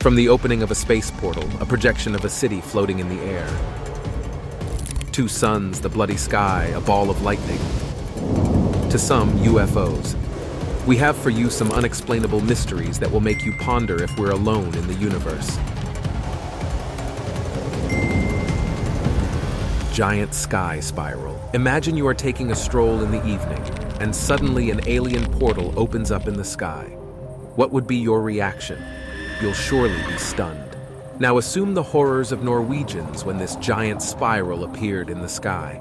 From the opening of a space portal, a projection of a city floating in the air. Two suns, the bloody sky, a ball of lightning. To some, UFOs. We have for you some unexplainable mysteries that will make you ponder if we're alone in the universe. Giant sky spiral. Imagine you are taking a stroll in the evening, and suddenly an alien portal opens up in the sky. What would be your reaction? You'll surely be stunned. Now assume the horrors of Norwegians when this giant spiral appeared in the sky.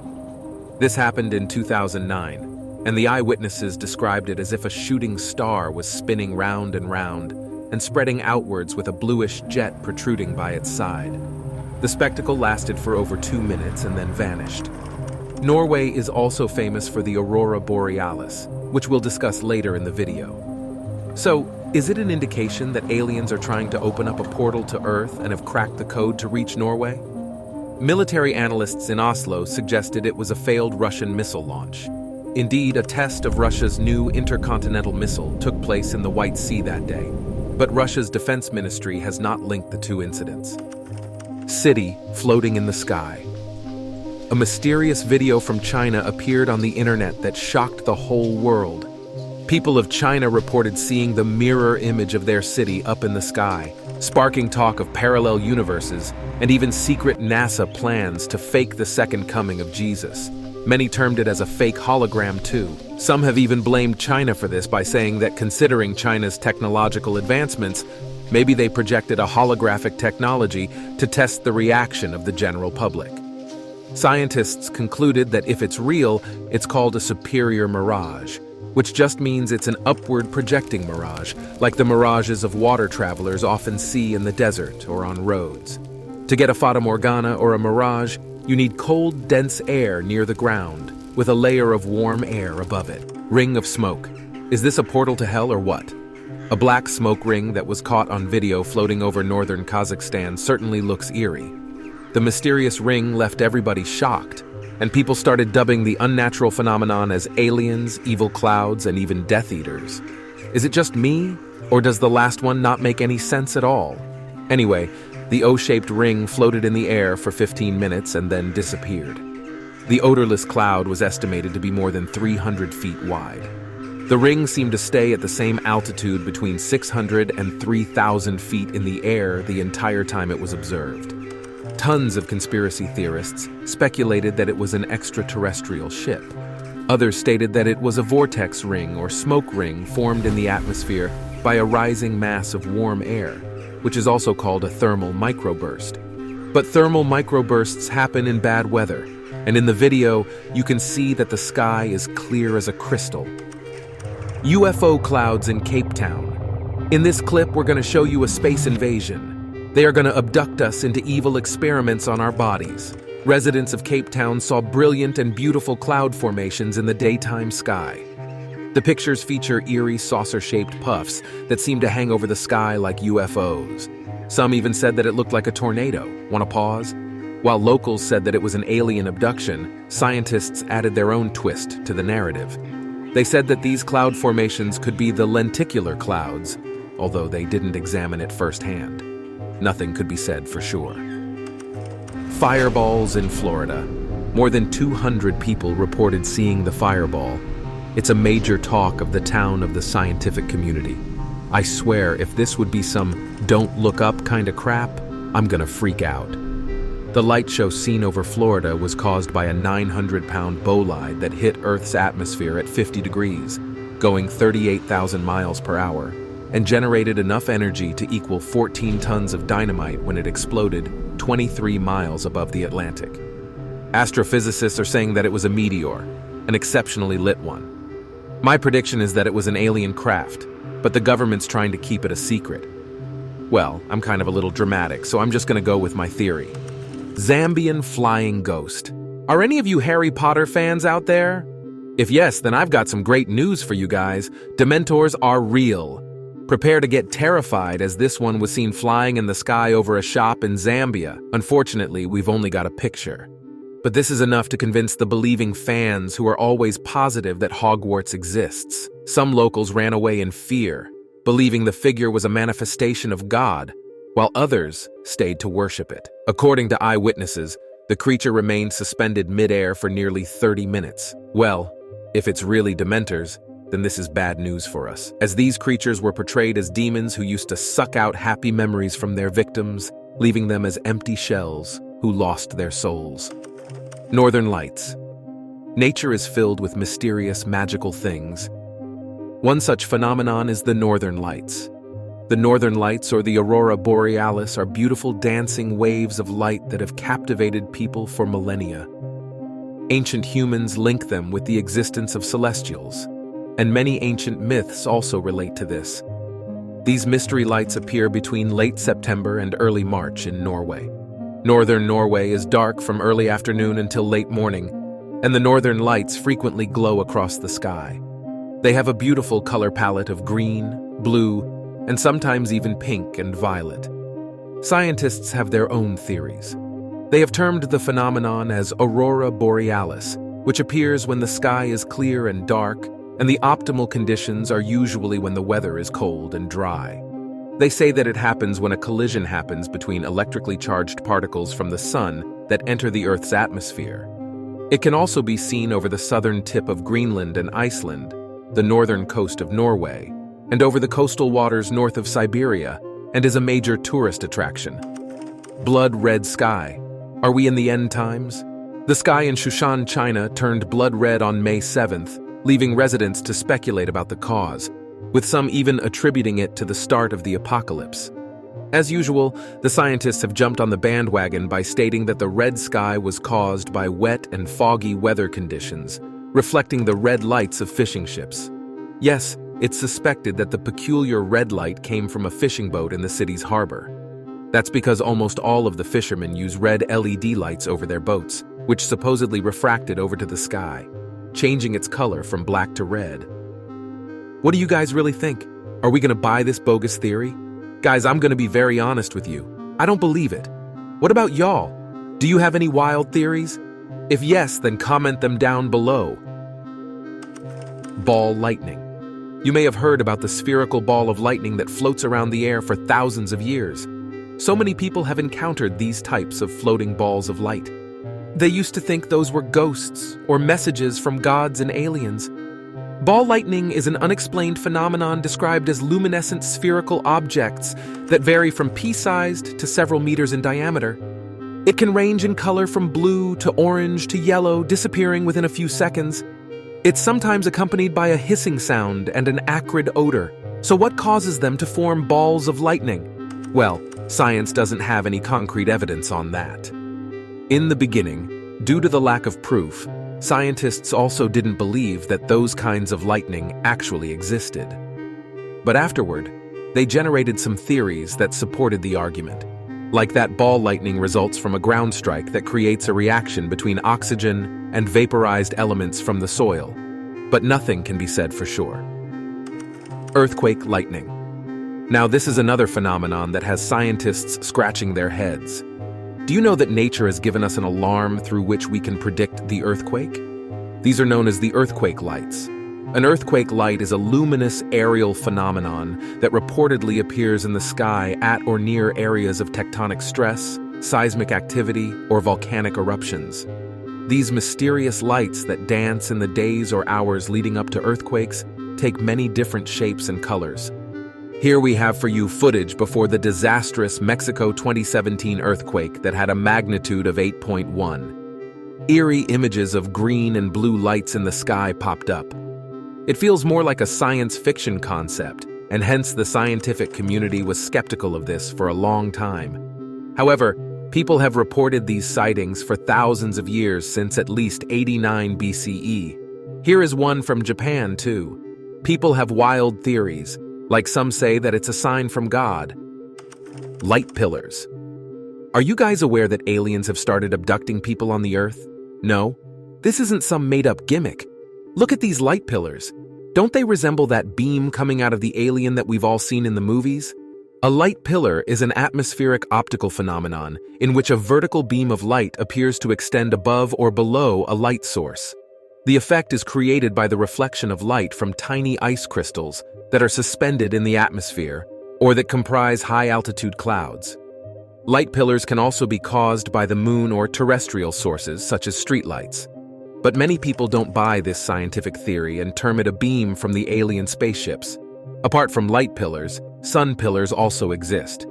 This happened in 2009, and the eyewitnesses described it as if a shooting star was spinning round and spreading outwards with a bluish jet protruding by its side. The spectacle lasted for over 2 minutes and then vanished. Norway is also famous for the aurora borealis, which we'll discuss later in the video. So, is it an indication that aliens are trying to open up a portal to Earth and have cracked the code to reach Norway? Military analysts in Oslo suggested it was a failed Russian missile launch. Indeed, a test of Russia's new intercontinental missile took place in the White Sea that day, but Russia's defense ministry has not linked the two incidents. City floating in the sky. A mysterious video from China appeared on the internet that shocked the whole world. People of China reported seeing the mirror image of their city up in the sky, sparking talk of parallel universes and even secret NASA plans to fake the second coming of Jesus. Many termed it as a fake hologram too. Some have even blamed China for this by saying that considering China's technological advancements, maybe they projected a holographic technology to test the reaction of the general public. Scientists concluded that if it's real, it's called a superior mirage, which just means it's an upward projecting mirage, like the mirages of water travelers often see in the desert or on roads. To get a fata morgana or a mirage, you need cold, dense air near the ground, with a layer of warm air above it. Ring of smoke. Is this a portal to hell or what? A black smoke ring that was caught on video floating over northern Kazakhstan certainly looks eerie. The mysterious ring left everybody shocked, and people started dubbing the unnatural phenomenon as aliens, evil clouds, and even Death Eaters. Is it just me, or does the last one not make any sense at all? Anyway, the O-shaped ring floated in the air for 15 minutes and then disappeared. The odorless cloud was estimated to be more than 300 feet wide. The ring seemed to stay at the same altitude between 600 and 3,000 feet in the air the entire time it was observed. Tons of conspiracy theorists speculated that it was an extraterrestrial ship. Others stated that it was a vortex ring or smoke ring formed in the atmosphere by a rising mass of warm air, which is also called a thermal microburst. But thermal microbursts happen in bad weather, and in the video, you can see that the sky is clear as a crystal. UFO clouds in Cape Town. In this clip, we're going to show you a space invasion. They are going to abduct us into evil experiments on our bodies. Residents of Cape Town saw brilliant and beautiful cloud formations in the daytime sky. The pictures feature eerie saucer-shaped puffs that seem to hang over the sky like UFOs. Some even said that it looked like a tornado. Want to pause? While locals said that it was an alien abduction, scientists added their own twist to the narrative. They said that these cloud formations could be the lenticular clouds, although they didn't examine it firsthand. Nothing could be said for sure. Fireballs in Florida. More than 200 people reported seeing the fireball. It's a major talk of the town of the scientific community. I swear, if this would be some don't look up kind of crap, I'm gonna freak out. The light show seen over Florida was caused by a 900-pound bolide that hit Earth's atmosphere at 50 degrees, going 38,000 miles per hour, and generated enough energy to equal 14 tons of dynamite when it exploded 23 miles above the Atlantic. Astrophysicists are saying that it was a meteor, an exceptionally lit one. My prediction is that it was an alien craft, but the government's trying to keep it a secret. Well, I'm kind of a little dramatic, so I'm just going to go with my theory. Zambian flying ghost. Are any of you Harry Potter fans out there? If yes, then I've got some great news for you guys. Dementors are real. Prepare to get terrified as this one was seen flying in the sky over a shop in Zambia. Unfortunately, we've only got a picture. But this is enough to convince the believing fans who are always positive that Hogwarts exists. Some locals ran away in fear, believing the figure was a manifestation of God, while others stayed to worship it. According to eyewitnesses, the creature remained suspended mid-air for nearly 30 minutes. Well, if it's really dementors, then this is bad news for us, as these creatures were portrayed as demons who used to suck out happy memories from their victims, leaving them as empty shells who lost their souls. Northern Lights. Nature is filled with mysterious, magical things. One such phenomenon is the Northern Lights. The Northern Lights, or the Aurora Borealis, are beautiful dancing waves of light that have captivated people for millennia. Ancient humans link them with the existence of celestials, and many ancient myths also relate to this. These mystery lights appear between late September and early March in Norway. Northern Norway is dark from early afternoon until late morning, and the Northern Lights frequently glow across the sky. They have a beautiful color palette of green, blue, and sometimes even pink and violet. Scientists have their own theories. They have termed the phenomenon as Aurora Borealis, which appears when the sky is clear and dark, and the optimal conditions are usually when the weather is cold and dry. They say that it happens when a collision happens between electrically charged particles from the sun that enter the Earth's atmosphere. It can also be seen over the southern tip of Greenland and Iceland, the northern coast of Norway, and over the coastal waters north of Siberia, and is a major tourist attraction. Blood red sky. Are we in the end times? The sky in Shushan, China turned blood red on May 7th, leaving residents to speculate about the cause, with some even attributing it to the start of the apocalypse. As usual, the scientists have jumped on the bandwagon by stating that the red sky was caused by wet and foggy weather conditions, reflecting the red lights of fishing ships. Yes, it's suspected that the peculiar red light came from a fishing boat in the city's harbor. That's because almost all of the fishermen use red LED lights over their boats, which supposedly refracted over to the sky, changing its color from black to red. What do you guys really think? Are we going to buy this bogus theory? Guys, I'm going to be very honest with you. I don't believe it. What about y'all? Do you have any wild theories? If yes, then comment them down below. Ball lightning. You may have heard about the spherical ball of lightning that floats around the air for thousands of years. So many people have encountered these types of floating balls of light. They used to think those were ghosts or messages from gods and aliens. Ball lightning is an unexplained phenomenon described as luminescent spherical objects that vary from pea-sized to several meters in diameter. It can range in color from blue to orange to yellow, disappearing within a few seconds. It's sometimes accompanied by a hissing sound and an acrid odor. So what causes them to form balls of lightning? Well, science doesn't have any concrete evidence on that. In the beginning, due to the lack of proof, scientists also didn't believe that those kinds of lightning actually existed. But afterward, they generated some theories that supported the argument, like that ball lightning results from a ground strike that creates a reaction between oxygen and vaporized elements from the soil. But nothing can be said for sure. Earthquake lightning. Now, this is another phenomenon that has scientists scratching their heads. Do you know that nature has given us an alarm through which we can predict the earthquake? These are known as the earthquake lights. An earthquake light is a luminous aerial phenomenon that reportedly appears in the sky at or near areas of tectonic stress, seismic activity, or volcanic eruptions. These mysterious lights that dance in the days or hours leading up to earthquakes take many different shapes and colors. Here we have for you footage before the disastrous Mexico 2017 earthquake that had a magnitude of 8.1. Eerie images of green and blue lights in the sky popped up. It feels more like a science fiction concept, and hence the scientific community was skeptical of this for a long time. However, people have reported these sightings for thousands of years since at least 89 BCE. Here is one from Japan, too. People have wild theories, like some say that it's a sign from God. Light pillars. Are you guys aware that aliens have started abducting people on the Earth? No, this isn't some made-up gimmick. Look at these light pillars. Don't they resemble that beam coming out of the alien that we've all seen in the movies? A light pillar is an atmospheric optical phenomenon in which a vertical beam of light appears to extend above or below a light source. The effect is created by the reflection of light from tiny ice crystals that are suspended in the atmosphere, or that comprise high-altitude clouds. Light pillars can also be caused by the moon or terrestrial sources, such as streetlights. But many people don't buy this scientific theory and term it a beam from the alien spaceships. Apart from light pillars, sun pillars also exist.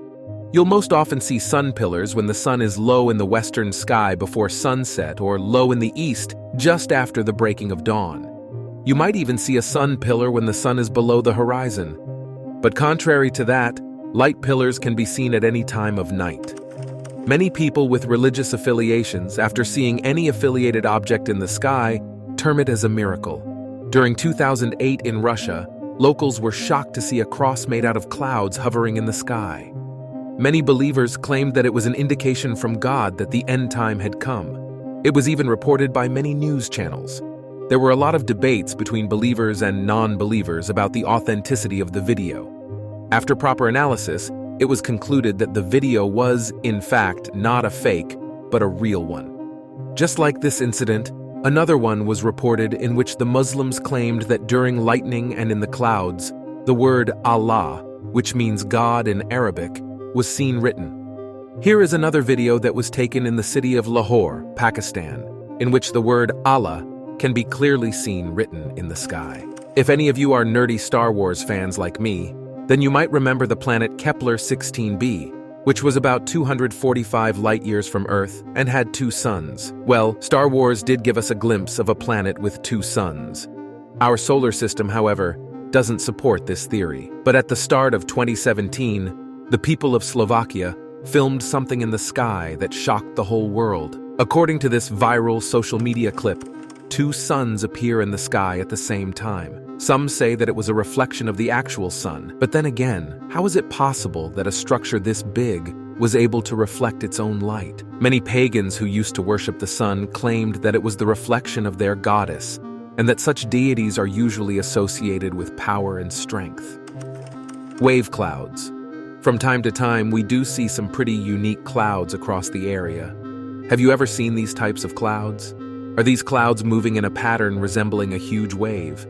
You'll most often see sun pillars when the sun is low in the western sky before sunset or low in the east just after the breaking of dawn. You might even see a sun pillar when the sun is below the horizon. But contrary to that, light pillars can be seen at any time of night. Many people with religious affiliations, after seeing any affiliated object in the sky, term it as a miracle. During 2008 in Russia, locals were shocked to see a cross made out of clouds hovering in the sky. Many believers claimed that it was an indication from God that the end time had come. It was even reported by many news channels. There were a lot of debates between believers and non-believers about the authenticity of the video. After proper analysis, it was concluded that the video was, in fact, not a fake, but a real one. Just like this incident, another one was reported in which the Muslims claimed that during lightning and in the clouds, the word Allah, which means God in Arabic, was seen written. Here is another video that was taken in the city of Lahore, Pakistan, in which the word Allah can be clearly seen written in the sky. If any of you are nerdy Star Wars fans like me, then you might remember the planet Kepler 16b, which was about 245 light-years from Earth and had 2 suns. Well, Star Wars did give us a glimpse of a planet with 2 suns. Our solar system, however, doesn't support this theory. But at the start of 2017, the people of Slovakia filmed something in the sky that shocked the whole world. According to this viral social media clip, 2 suns appear in the sky at the same time. Some say that it was a reflection of the actual sun, but then again, how is it possible that a structure this big was able to reflect its own light? Many pagans who used to worship the sun claimed that it was the reflection of their goddess, and that such deities are usually associated with power and strength. Wave clouds. From time to time, we do see some pretty unique clouds across the area. Have you ever seen these types of clouds? Are these clouds moving in a pattern resembling a huge wave?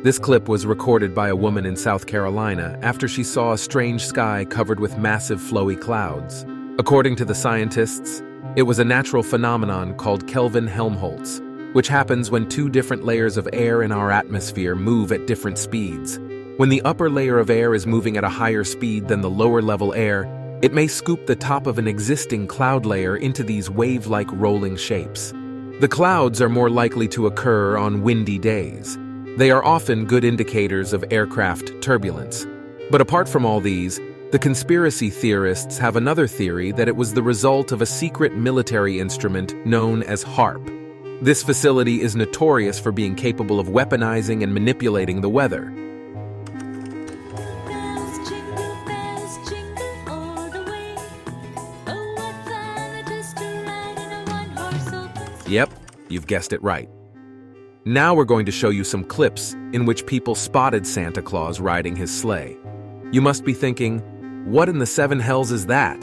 This clip was recorded by a woman in South Carolina after she saw a strange sky covered with massive flowy clouds. According to the scientists, it was a natural phenomenon called Kelvin-Helmholtz, which happens when 2 different layers of air in our atmosphere move at different speeds. When the upper layer of air is moving at a higher speed than the lower level air, it may scoop the top of an existing cloud layer into these wave-like rolling shapes. The clouds are more likely to occur on windy days. They are often good indicators of aircraft turbulence. But apart from all these, the conspiracy theorists have another theory that it was the result of a secret military instrument known as HARP. This facility is notorious for being capable of weaponizing and manipulating the weather. Yep, you've guessed it right. Now we're going to show you some clips in which people spotted Santa Claus riding his sleigh. You must be thinking, what in the 7 hells is that?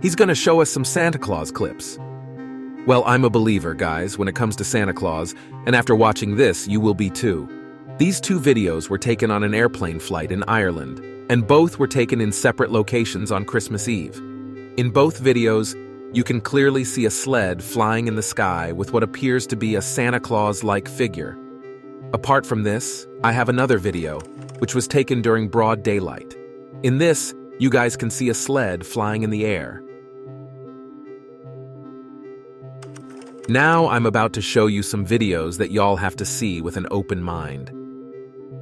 He's going to show us some Santa Claus clips. Well, I'm a believer, guys, when it comes to Santa Claus, and after watching this, you will be too. These 2 videos were taken on an airplane flight in Ireland, and both were taken in separate locations on Christmas Eve. In both videos, you can clearly see a sled flying in the sky with what appears to be a Santa Claus-like figure. Apart from this, I have another video, which was taken during broad daylight. In this, you guys can see a sled flying in the air. Now I'm about to show you some videos that y'all have to see with an open mind.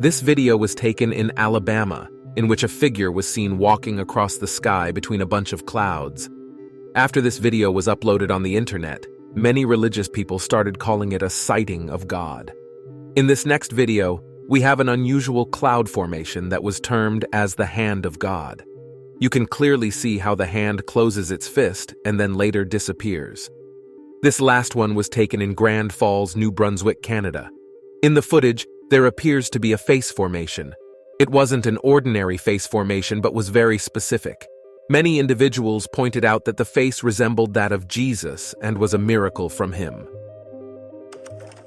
This video was taken in Alabama, in which a figure was seen walking across the sky between a bunch of clouds. After this video was uploaded on the internet, many religious people started calling it a sighting of God. In this next video, we have an unusual cloud formation that was termed as the Hand of God. You can clearly see how the hand closes its fist and then later disappears. This last one was taken in Grand Falls, New Brunswick, Canada. In the footage, there appears to be a face formation. It wasn't an ordinary face formation but was very specific. Many individuals pointed out that the face resembled that of Jesus and was a miracle from him.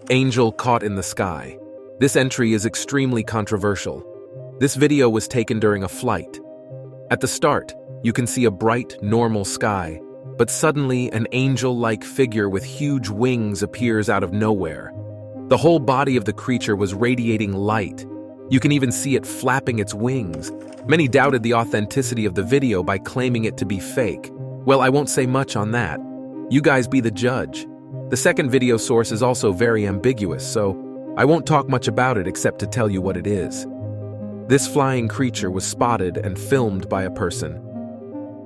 Angel caught in the sky. This entry is extremely controversial. This video was taken during a flight. At the start, you can see a bright, normal sky, but suddenly an angel-like figure with huge wings appears out of nowhere. The whole body of the creature was radiating light. You can even see it flapping its wings. Many doubted the authenticity of the video by claiming it to be fake. Well, I won't say much on that. You guys be the judge. The second video source is also very ambiguous, so I won't talk much about it except to tell you what it is. This flying creature was spotted and filmed by a person.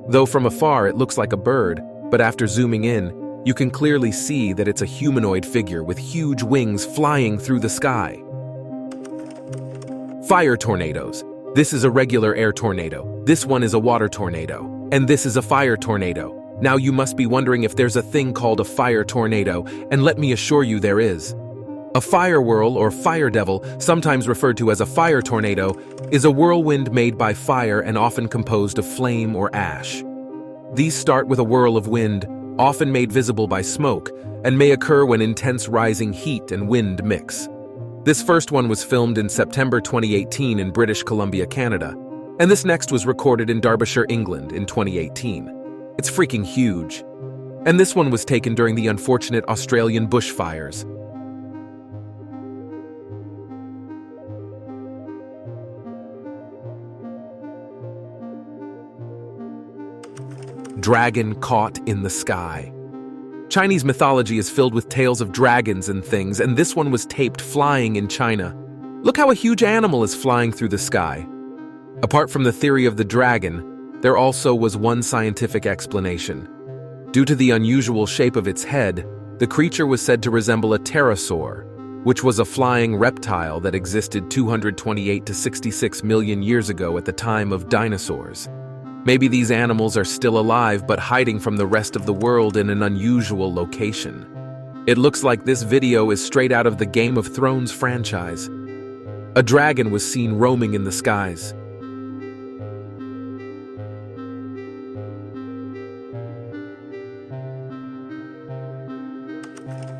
Though from afar it looks like a bird, but after zooming in, you can clearly see that it's a humanoid figure with huge wings flying through the sky. Fire tornadoes. This is a regular air tornado. This one is a water tornado. And this is a fire tornado. Now you must be wondering if there's a thing called a fire tornado, and let me assure you there is. A fire whirl or fire devil, sometimes referred to as a fire tornado, is a whirlwind made by fire and often composed of flame or ash. These start with a whirl of wind, often made visible by smoke, and may occur when intense rising heat and wind mix. This first one was filmed in September 2018 in British Columbia, Canada, and this next was recorded in Derbyshire, England in 2018. It's freaking huge. And this one was taken during the unfortunate Australian bushfires. Dragon caught in the sky. Chinese mythology is filled with tales of dragons and things, and this one was taped flying in China. Look how a huge animal is flying through the sky. Apart from the theory of the dragon, there also was one scientific explanation. Due to the unusual shape of its head, the creature was said to resemble a pterosaur, which was a flying reptile that existed 228 to 66 million years ago at the time of dinosaurs. Maybe these animals are still alive but hiding from the rest of the world in an unusual location. It looks like this video is straight out of the Game of Thrones franchise. A dragon was seen roaming in the skies.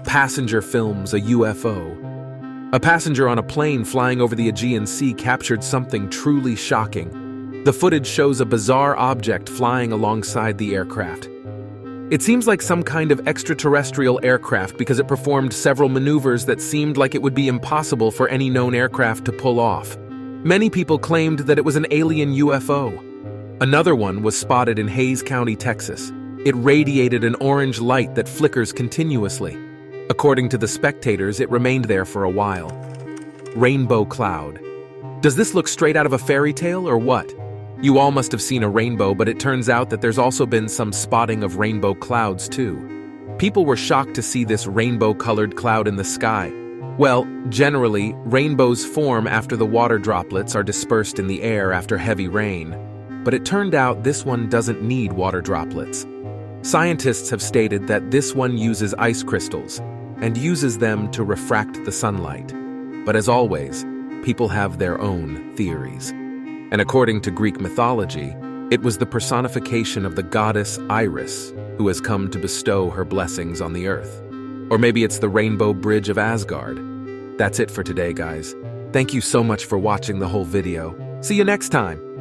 Passenger films a UFO. A passenger on a plane flying over the Aegean Sea captured something truly shocking. The footage shows a bizarre object flying alongside the aircraft. It seems like some kind of extraterrestrial aircraft because it performed several maneuvers that seemed like it would be impossible for any known aircraft to pull off. Many people claimed that it was an alien UFO. Another one was spotted in Hays County, Texas. It radiated an orange light that flickers continuously. According to the spectators, it remained there for a while. Rainbow cloud. Does this look straight out of a fairy tale or what? You all must have seen a rainbow, but it turns out that there's also been some spotting of rainbow clouds too. People were shocked to see this rainbow-colored cloud in the sky. Well, generally, rainbows form after the water droplets are dispersed in the air after heavy rain. But it turned out this one doesn't need water droplets. Scientists have stated that this one uses ice crystals and uses them to refract the sunlight. But as always, people have their own theories. And according to Greek mythology, it was the personification of the goddess Iris who has come to bestow her blessings on the earth. Or maybe it's the Rainbow Bridge of Asgard. That's it for today, guys. Thank you so much for watching the whole video. See you next time!